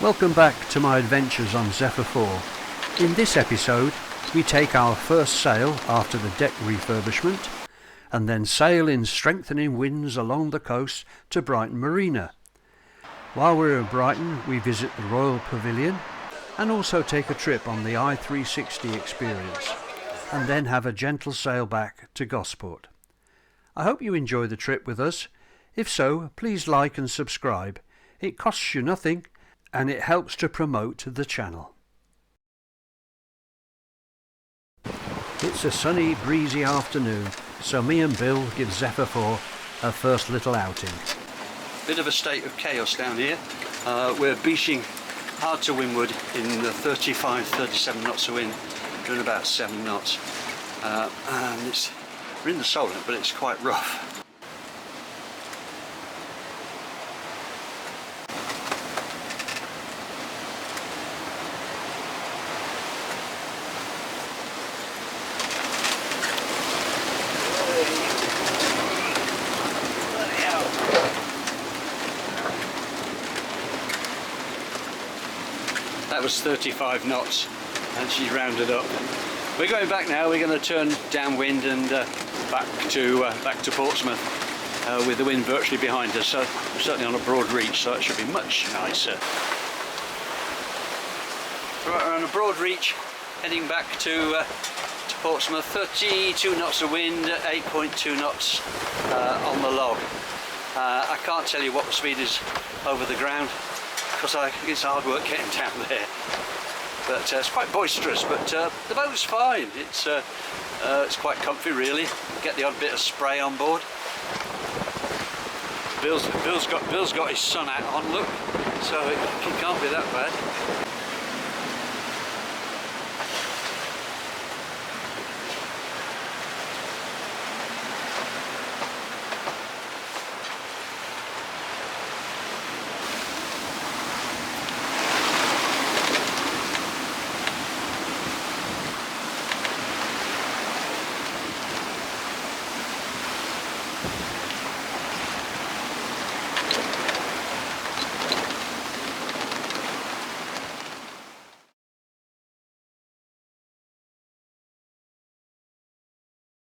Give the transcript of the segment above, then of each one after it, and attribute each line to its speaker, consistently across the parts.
Speaker 1: Welcome back to my adventures on Zephyr IV. In this episode we take our first sail after the deck refurbishment and then sail in strengthening winds along the coast to Brighton Marina. While we're in Brighton we visit the Royal Pavilion and also take a trip on the i360 experience and then have a gentle sail back to Gosport. I hope you enjoy the trip with us. If so, please like and subscribe. It costs you nothing and it helps to promote the channel. It's a sunny, breezy afternoon, so me and Bill give Zephyr IV a first little outing. Bit of a state of chaos down here. We're beaching hard to Winwood in the 35-37 knots of wind, doing about 7 knots. And we're in the Solent, but it's quite rough. That was 35 knots and she rounded up. We're going back now. We're going to turn downwind and back to Portsmouth with the wind virtually behind us. So we're certainly on a broad reach, so it should be much nicer. Right, we're on a broad reach, heading back to Portsmouth. 32 knots of wind, 8.2 knots on the log. I can't tell you what the speed is over the ground, because it's hard work getting down there. But it's quite boisterous, but the boat's fine. It's quite comfy really. Get the odd bit of spray on board. Bill's got his sun hat on, look, so it can't be that bad.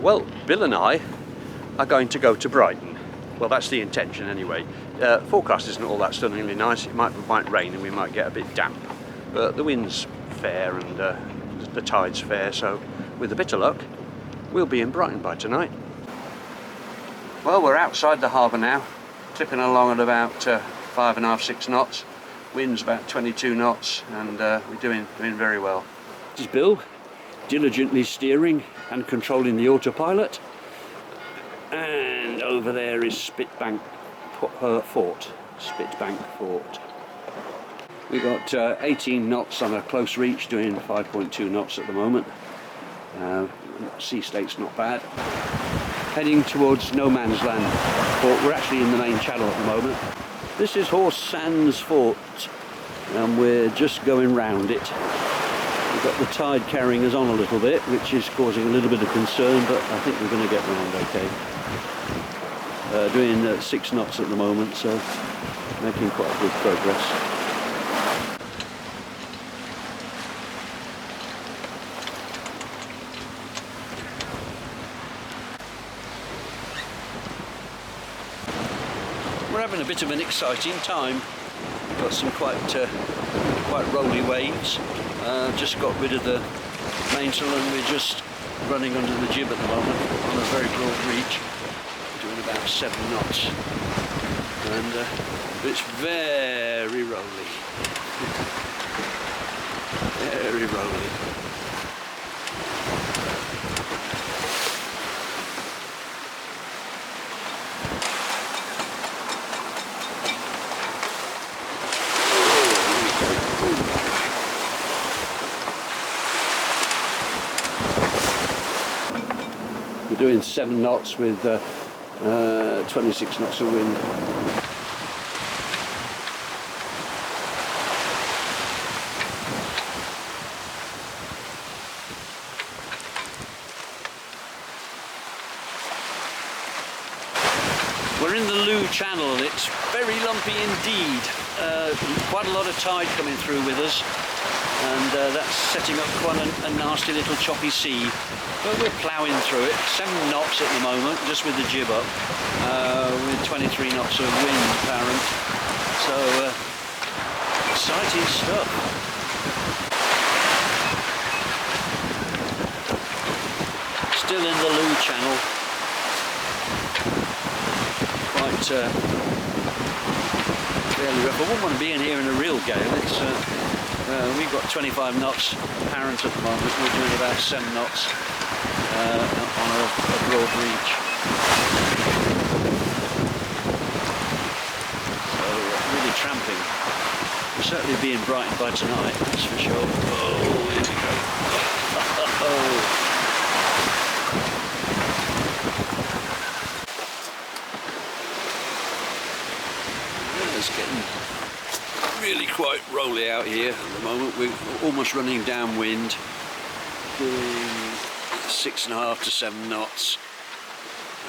Speaker 1: Well, Bill and I are going to go to Brighton. Well, that's the intention anyway. Forecast isn't all that stunningly nice. It might rain and we might get a bit damp, but the wind's fair and the tide's fair, so with a bit of luck we'll be in Brighton by tonight. Well, we're outside the harbour now, clipping along at about 5.5–6 knots. Wind's about 22 knots and we're doing very well. This is Bill, diligently steering and controlling the autopilot, and over there is Spitbank Fort. We got 18 knots on a close reach, doing 5.2 knots at the moment. Sea state's not bad. Heading towards no man's land port. We're actually in the main channel at the moment. This is Horse Sands Fort and we're just going round it. We've got the tide carrying us on a little bit, which is causing a little bit of concern, but I think we're going to get round okay. Doing 6 knots at the moment, so making quite good progress. We're having a bit of an exciting time. We've got some quite rolly waves. Just got rid of the mainsail and we're just running under the jib at the moment on a very broad reach, doing about 7 knots, and it's very rolly, very rolly. Doing 7 knots with 26 knots of wind. channel. It's very lumpy indeed. Quite a lot of tide coming through with us, and that's setting up quite a nasty little choppy sea. But we're ploughing through it. 7 knots at the moment, just with the jib up, with 23 knots of wind apparent. So exciting stuff. Still in the Loo channel. Quite fairly rough. I wouldn't want to be in here in a real gale. It's we've got 25 knots apparent at the moment. We're doing about 7 knots on a broad reach. So really tramping. We'll certainly be in Brighton by tonight, that's for sure. Oh, here we go. Oh. It's getting really quite rolly out here at the moment. We're almost running downwind, doing 6.5 to 7 knots,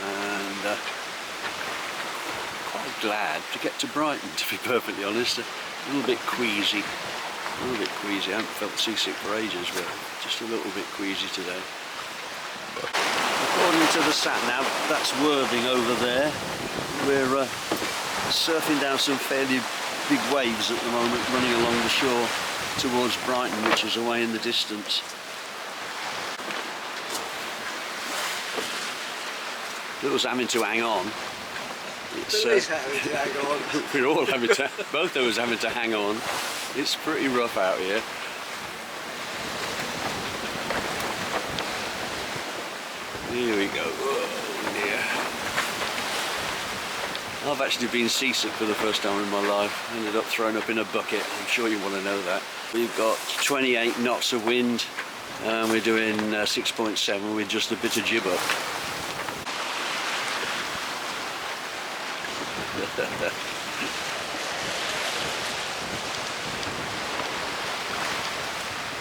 Speaker 1: and quite glad to get to Brighton, to be perfectly honest. A little bit queasy, I haven't felt seasick for ages, but just a little bit queasy today. According to the sat-nav, that's Worthing over there. We're surfing down some fairly big waves at the moment, running along the shore towards Brighton, which is away in the distance. Bill's having to hang on.
Speaker 2: Having to hang on.
Speaker 1: We're all having to, both of us having to hang on. It's pretty rough out here. Here we go. Oh dear. I've actually been seasick for the first time in my life. Ended up thrown up in a bucket. I'm sure you want to know that. We've got 28 knots of wind, and we're doing 6.7 with just a bit of jib up.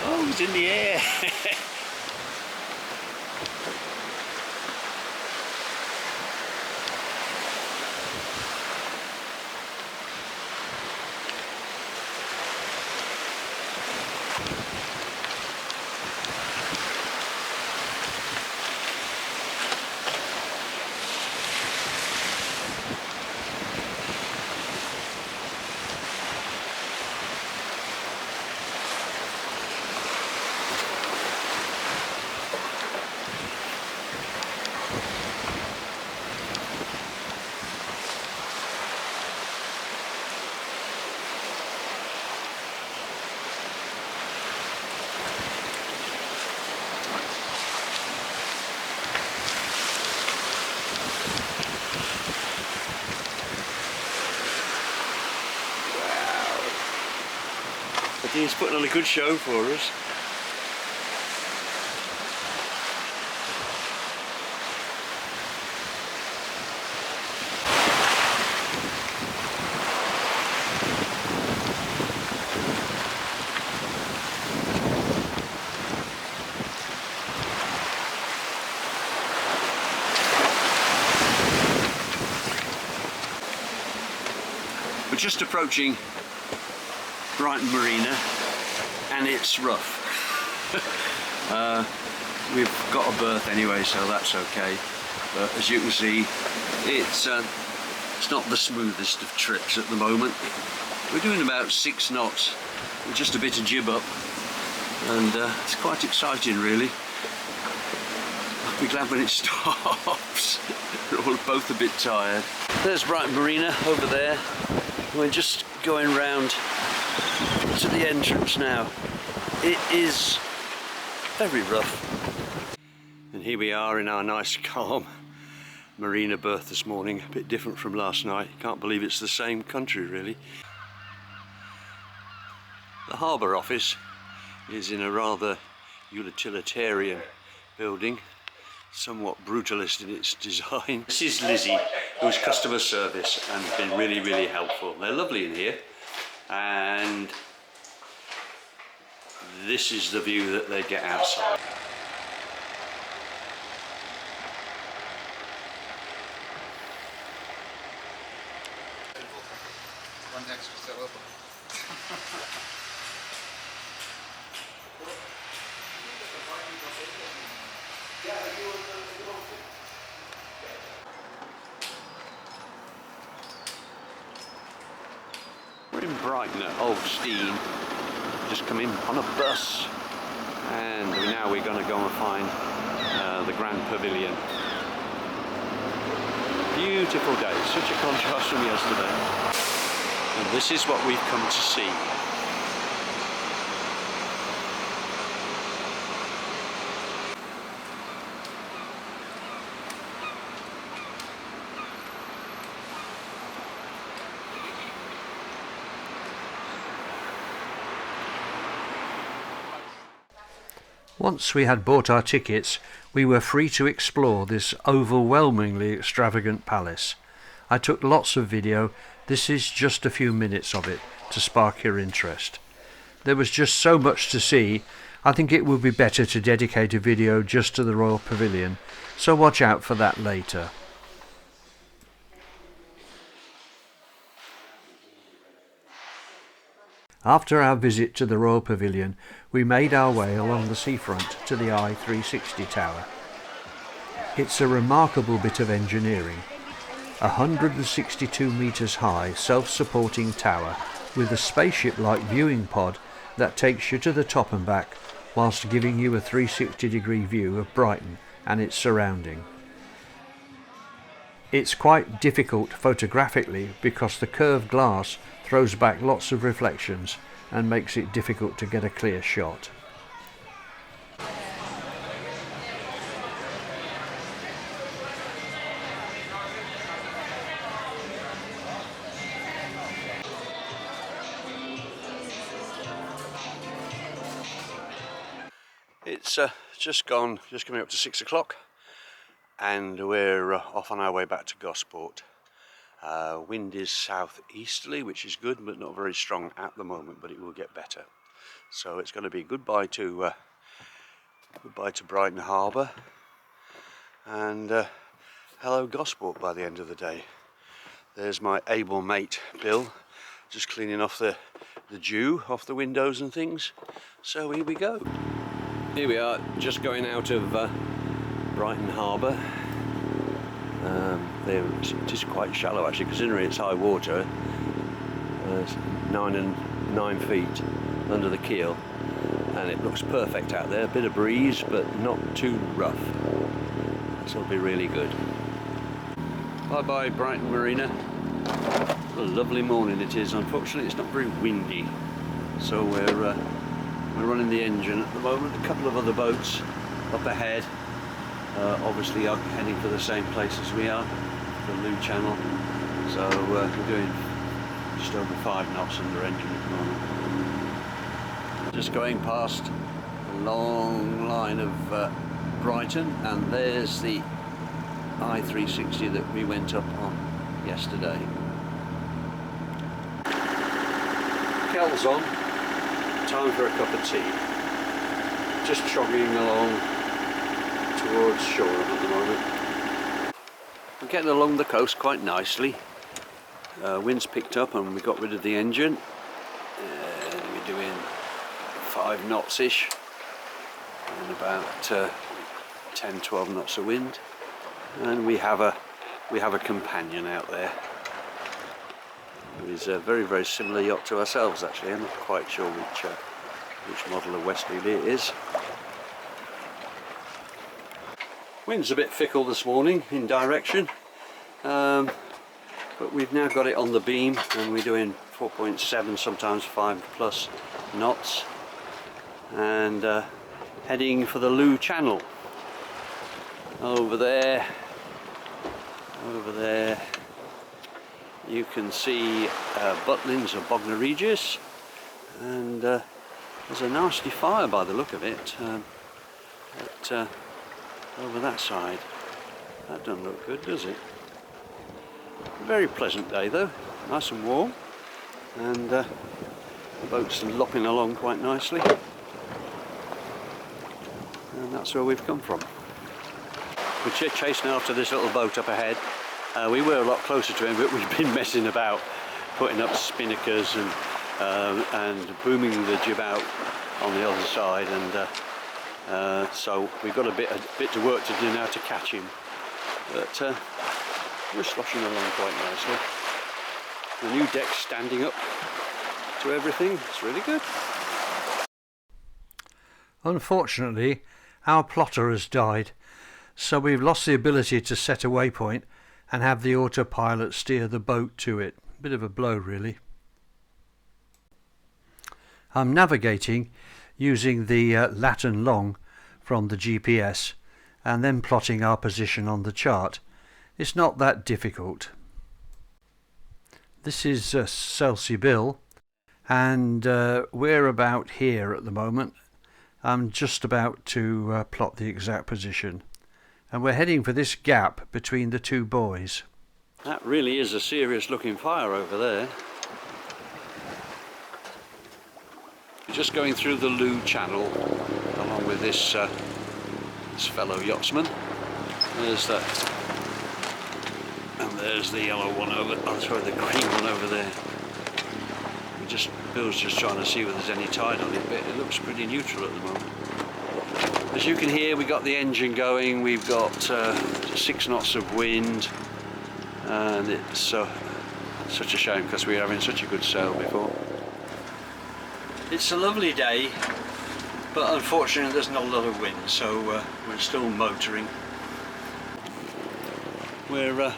Speaker 1: Oh, it's in the air. He's putting on a good show for us. We're just approaching Brighton Marina, and it's rough. We've got a berth anyway, so that's okay. But as you can see, it's not the smoothest of trips at the moment. We're doing about 6 knots with just a bit of jib up, and it's quite exciting really. I'll be glad when it stops. We're all both a bit tired. There's Brighton Marina over there. We're just going round to the entrance now. It is very rough. And here we are in our nice calm marina berth this morning, a bit different from last night. Can't believe it's the same country really. The harbour office is in a rather utilitarian building, somewhat brutalist in its design. This is Lizzie, who's customer service and has been really helpful. They're lovely in here, and this is the view that they get outside. Brighton at Old Stein. Just come in on a bus, and now we're going to go and find the Grand Pavilion. Beautiful day, such a contrast from yesterday. And this is what we've come to see. Once we had bought our tickets, we were free to explore this overwhelmingly extravagant palace. I took lots of video. This is just a few minutes of it to spark your interest. There was just so much to see. I think it would be better to dedicate a video just to the Royal Pavilion, so watch out for that later. After our visit to the Royal Pavilion, we made our way along the seafront to the I-360 tower. It's a remarkable bit of engineering. 162 metres high, self-supporting tower with a spaceship-like viewing pod that takes you to the top and back whilst giving you a 360-degree view of Brighton and its surrounding. It's quite difficult photographically because the curved glass throws back lots of reflections and makes it difficult to get a clear shot. It's just coming up to 6 o'clock, and we're off on our way back to Gosport. Wind is southeasterly, which is good, but not very strong at the moment, but it will get better. So it's going to be goodbye to Brighton Harbour, and hello Gosport by the end of the day. There's my able mate Bill, just cleaning off the dew off the windows and things. So here we go. Here we are, just going out of Brighton Harbour. It is quite shallow actually, considering it's high water. It's 9 feet under the keel, and it looks perfect out there. A bit of breeze, but not too rough. This will be really good. Bye bye Brighton Marina. What a lovely morning it is. Unfortunately, it's not very windy, so we're running the engine at the moment. A couple of other boats up ahead. Obviously are heading for the same place as we are, the Loo Channel, so we're doing just over 5 knots under engine at the moment. Just going past a long line of Brighton, and there's the I-360 that we went up on yesterday. Kel's on, time for a cup of tea. Just jogging along towards shore at the moment. We're getting along the coast quite nicely. Wind's picked up and we got rid of the engine, and we're doing 5 knots ish and about 10-12 knots of wind, and we have a companion out there who is a very, very similar yacht to ourselves actually. I'm not quite sure which model of Westerly it is. Wind's a bit fickle this morning in direction, but we've now got it on the beam and we're doing 4.7, sometimes 5+ knots, and heading for the Loo Channel. Over there you can see Butlins or Bognor Regis, and there's a nasty fire by the look of it over that side. That doesn't look good, does it? Very pleasant day though, nice and warm, and the boat's lopping along quite nicely, and that's where we've come from. We're chasing after this little boat up ahead. We were a lot closer to him, but we've been messing about, putting up spinnakers and booming the jib out on the other side, and so we've got a bit to work to do now to catch him, but we're sloshing along quite nicely. The new deck's standing up, to everything. It's really good.
Speaker 2: Unfortunately, our plotter has died, so we've lost the ability to set a waypoint and have the autopilot steer the boat to it. Bit of a blow, really. I'm navigating using the lat and long from the GPS and then plotting our position on the chart. It's not that difficult. This is Selsey Bill, and we're about here at the moment. I'm just about to plot the exact position, and we're heading for this gap between the two buoys.
Speaker 1: That really is a serious looking fire over there. We're just going through the Loo Channel along with this fellow yachtsman. There's that, and there's the yellow one over, oh sorry, the green one over there. Bill's just trying to see whether there's any tide on it, but it looks pretty neutral at the moment. As you can hear, we got the engine going, we've got 6 knots of wind, and it's such a shame because we were having such a good sail before. It's a lovely day, but unfortunately there's not a lot of wind, so we're still motoring. We're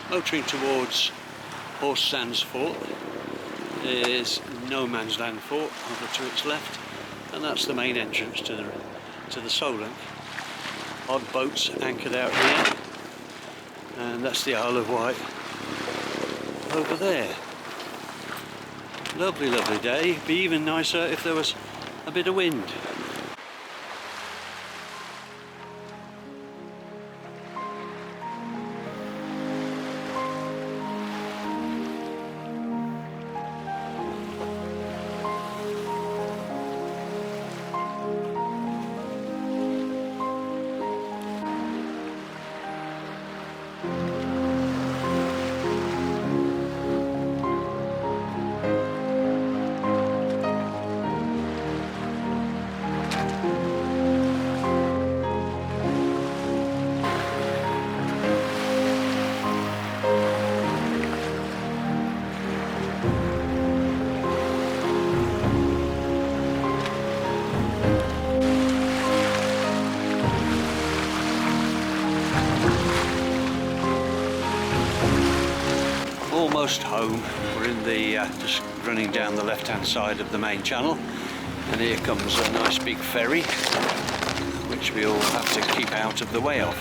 Speaker 1: motoring towards Horse Sands Fort. There's No Man's Land Fort over to its left, and that's the main entrance to the Solent. Odd boats anchored out here, and that's the Isle of Wight over there. Lovely, lovely day. It'd be even nicer if there was a bit of wind. Almost home. We're in the just running down the left hand side of the main channel, and here comes a nice big ferry which we all have to keep out of the way of.